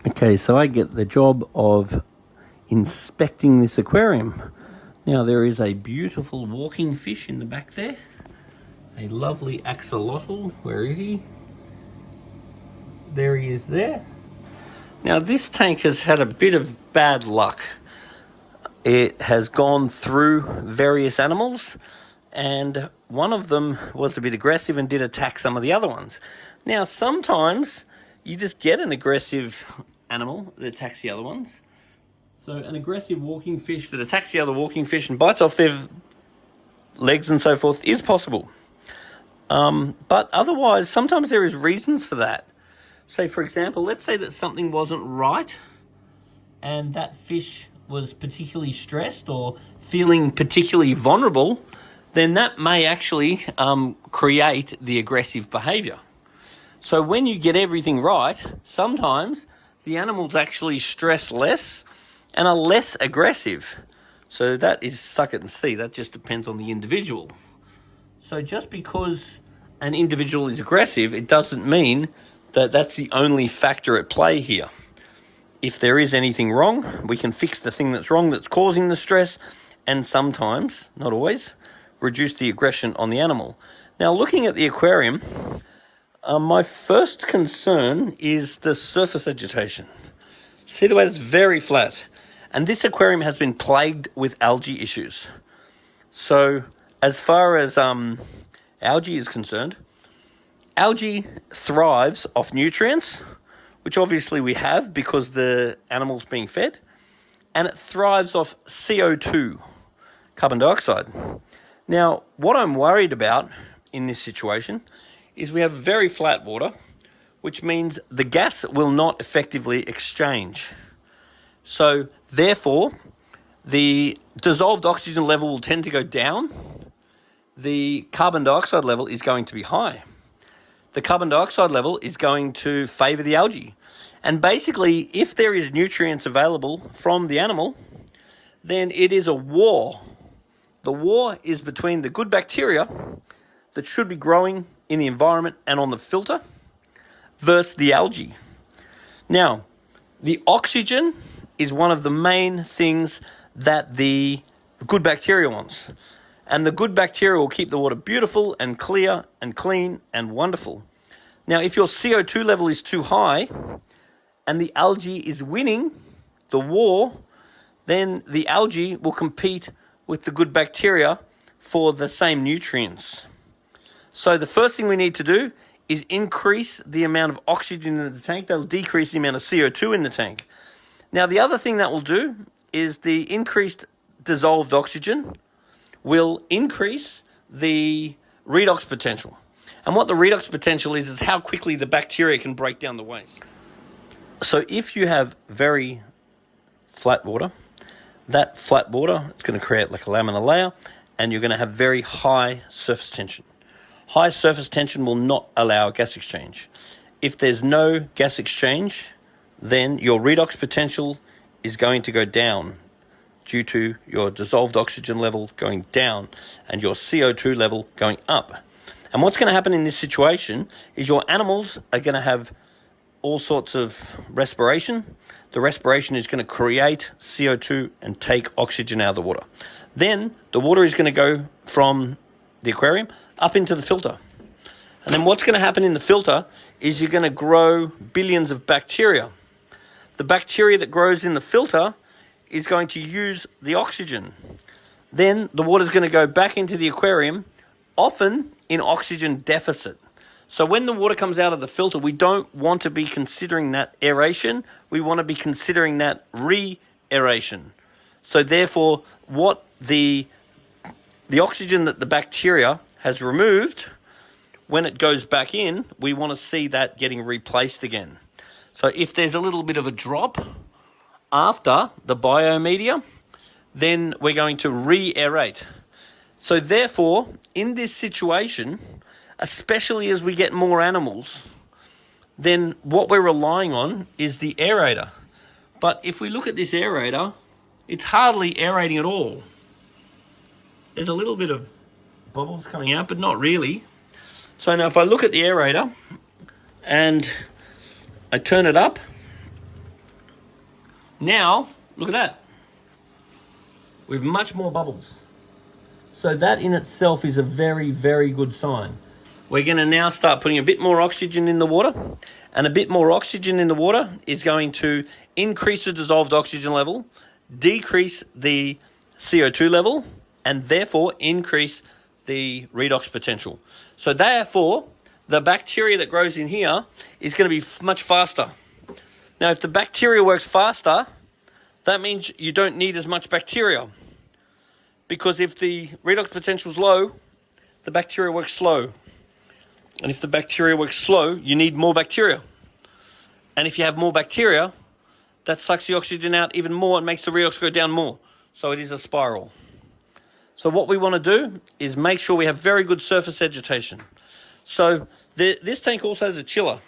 Okay, so I get the job of inspecting this aquarium. Now there is a beautiful walking fish in the back there. A lovely axolotl. Where is he? There he is there. Now this tank has had a bit of bad luck. It has gone through various animals and one of them was a bit aggressive and did attack some of the other ones. Now sometimes you just get an aggressive animal that attacks the other ones. So an aggressive walking fish that attacks the other walking fish and bites off their legs and so forth is possible. But otherwise, sometimes there is reasons for that. Say, for example, let's say that something wasn't right and that fish was particularly stressed or feeling particularly vulnerable, then that may actually create the aggressive behaviour. So when you get everything right, sometimes the animals actually stress less and are less aggressive. So that is suck it and see. That just depends on the individual. So just because an individual is aggressive, it doesn't mean that that's the only factor at play here. If there is anything wrong, we can fix the thing that's wrong that's causing the stress and sometimes, not always, reduce the aggression on the animal. Now, looking at the aquarium, my first concern is the surface agitation. See the way it's very flat. And this aquarium has been plagued with algae issues. So as far as algae is concerned, algae thrives off nutrients, which obviously we have because the animal's being fed, and it thrives off CO2, carbon dioxide. Now, what I'm worried about in this situation is we have very flat water, which means the gas will not effectively exchange. So, therefore, the dissolved oxygen level will tend to go down. The carbon dioxide level is going to be high. The carbon dioxide level is going to favour the algae. And basically, if there is nutrients available from the animal, then it is a war. The war is between the good bacteria that should be growing in the environment and on the filter versus the algae. Now, the oxygen is one of the main things that the good bacteria wants. And the good bacteria will keep the water beautiful and clear and clean and wonderful. Now, if your CO2 level is too high and the algae is winning the war, then the algae will compete with the good bacteria for the same nutrients. So the first thing we need to do is increase the amount of oxygen in the tank. That'll decrease the amount of CO2 in the tank. Now, the other thing that will do is the increased dissolved oxygen will increase the redox potential. And what the redox potential is how quickly the bacteria can break down the waste. So if you have very flat water, that flat water is going to create like a laminar layer and you're going to have very high surface tension. High surface tension will not allow gas exchange. If there's no gas exchange, then your redox potential is going to go down due to your dissolved oxygen level going down and your CO2 level going up. And what's going to happen in this situation is your animals are going to have all sorts of respiration. The respiration is going to create CO2 and take oxygen out of the water. Then the water is going to go from the aquarium up into the filter. And then what's going to happen in the filter is you're going to grow billions of bacteria. The bacteria that grows in the filter is going to use the oxygen. Then the water is going to go back into the aquarium, often in oxygen deficit. So when the water comes out of the filter, we don't want to be considering that aeration. We want to be considering that re-aeration. So therefore, what the oxygen that the bacteria has removed, when it goes back in, we want to see that getting replaced again. So if there's a little bit of a drop after the biomedia, then we're going to re-aerate. So therefore, in this situation, especially as we get more animals, then what we're relying on is the aerator. But if we look at this aerator, it's hardly aerating at all. There's a little bit of bubbles coming out, but not really. So now if I look at the aerator and I turn it up, Now, look at that. We have much more bubbles. So that in itself is a very, very good sign. We're going to now start putting a bit more oxygen in the water, and a bit more oxygen in the water is going to increase the dissolved oxygen level, decrease the CO2 level, and therefore increase the redox potential. So therefore, the bacteria that grows in here is going to be much faster. Now, if the bacteria works faster, that means you don't need as much bacteria. Because if the redox potential is low, the bacteria works slow. And if the bacteria works slow, you need more bacteria. And if you have more bacteria, that sucks the oxygen out even more and makes the redox go down more. So it is a spiral. So what we want to do is make sure we have very good surface agitation. So this tank also has a chiller.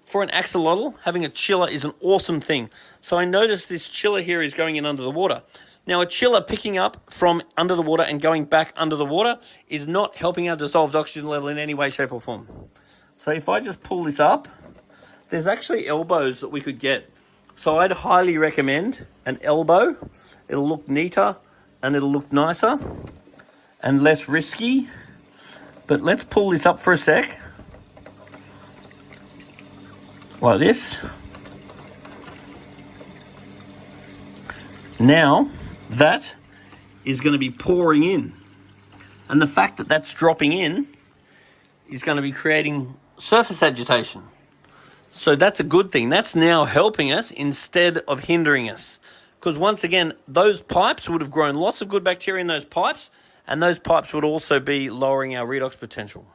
For an axolotl, having a chiller is an awesome thing. So I noticed this chiller here is going in under the water. Now, a chiller picking up from under the water and going back under the water is not helping our dissolved oxygen level in any way, shape, or form. So if I just pull this up, there's actually elbows that we could get. So I'd highly recommend an elbow. It'll look neater and it'll look nicer and less risky. But let's pull this up for a sec. Like this. Now, that is going to be pouring in. And the fact that that's dropping in is going to be creating surface agitation. So that's a good thing. That's now helping us instead of hindering us. Because once again, those pipes would have grown lots of good bacteria in those pipes, and those pipes would also be lowering our redox potential.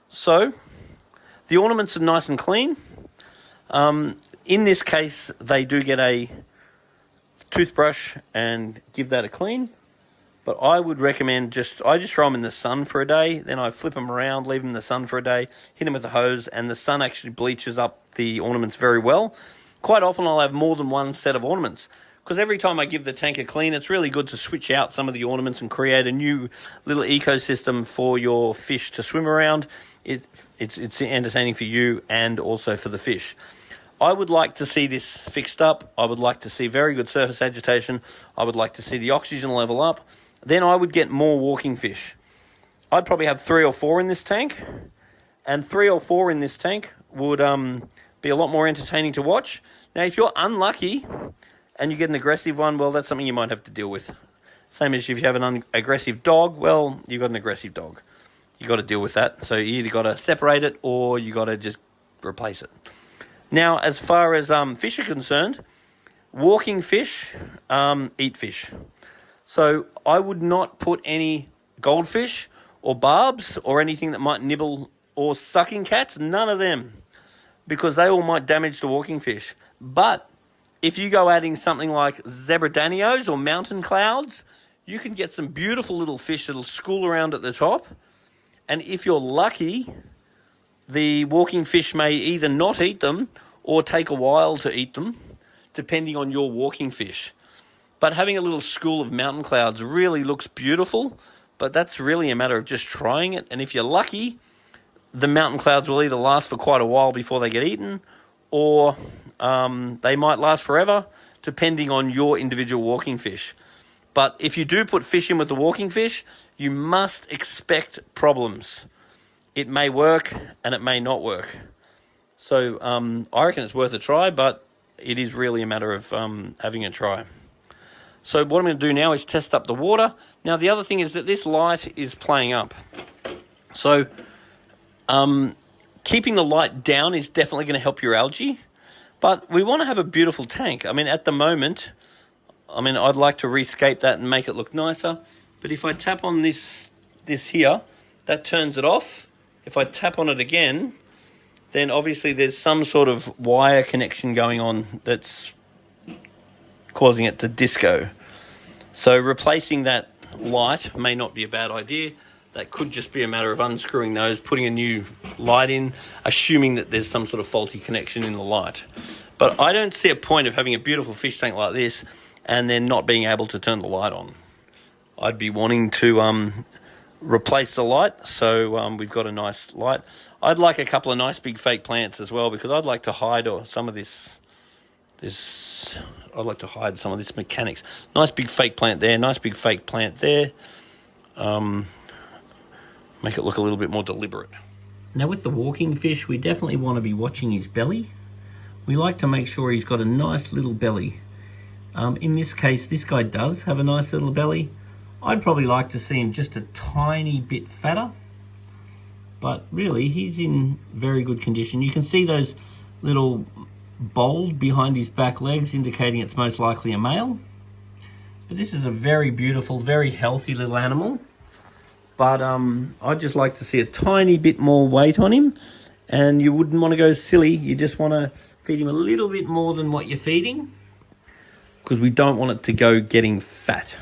So the ornaments are nice and clean. In this case, they do get a toothbrush and give that a clean. But I would recommend I just throw them in the sun for a day, then I flip them around, leave them in the sun for a day, hit them with a hose, and the sun actually bleaches up the ornaments very well. Quite often I'll have more than one set of ornaments, because every time I give the tank a clean, it's really good to switch out some of the ornaments and create a new little ecosystem for your fish to swim around. It's entertaining for you and also for the fish. I would like to see this fixed up. I would like to see very good surface agitation. I would like to see the oxygen level up. Then I would get more walking fish. I'd probably have 3 or 4 in this tank. And 3 or 4 in this tank would be a lot more entertaining to watch. Now, if you're unlucky and you get an aggressive one, well, that's something you might have to deal with. Same as if you have an aggressive dog, well, you've got an aggressive dog. You've got to deal with that. So you either got to separate it or you got to just replace it. Now, as far as fish are concerned, walking fish eat fish. So I would not put any goldfish or barbs or anything that might nibble, or sucking cats, none of them, because they all might damage the walking fish. But if you go adding something like zebradanios or mountain clouds, you can get some beautiful little fish that'll school around at the top. And if you're lucky, the walking fish may either not eat them or take a while to eat them, depending on your walking fish. But having a little school of mountain clouds really looks beautiful, but that's really a matter of just trying it. And if you're lucky, the mountain clouds will either last for quite a while before they get eaten, or they might last forever, depending on your individual walking fish. But if you do put fish in with the walking fish, you must expect problems. It may work and it may not work. So I reckon it's worth a try, but it is really a matter of having a try. So what I'm going to do now is test up the water. Now, the other thing is that this light is playing up. So keeping the light down is definitely going to help your algae, but we want to have a beautiful tank. I mean, at the moment, I'd like to rescape that and make it look nicer. But if I tap on this here, that turns it off. If I tap on it again, then obviously there's some sort of wire connection going on that's causing it to disco. So replacing that light may not be a bad idea. That could just be a matter of unscrewing those, putting a new light in, assuming that there's some sort of faulty connection in the light. But I don't see a point of having a beautiful fish tank like this and then not being able to turn the light on. I'd be wanting to replace the light, so we've got a nice light. I'd like a couple of nice big fake plants as well, because I'd like to hide some of this I'd like to hide some of this mechanics. Nice big fake plant there, nice big fake plant there. Make it look a little bit more deliberate. Now with the walking fish, we definitely want to be watching his belly. We like to make sure he's got a nice little belly. In this case, this guy does have a nice little belly. I'd probably like to see him just a tiny bit fatter, but really he's in very good condition. You can see those little bold behind his back legs indicating it's most likely a male. But this is a very beautiful, very healthy little animal. But I'd just like to see a tiny bit more weight on him, and you wouldn't want to go silly. You just want to feed him a little bit more than what you're feeding, because we don't want it to go getting fat.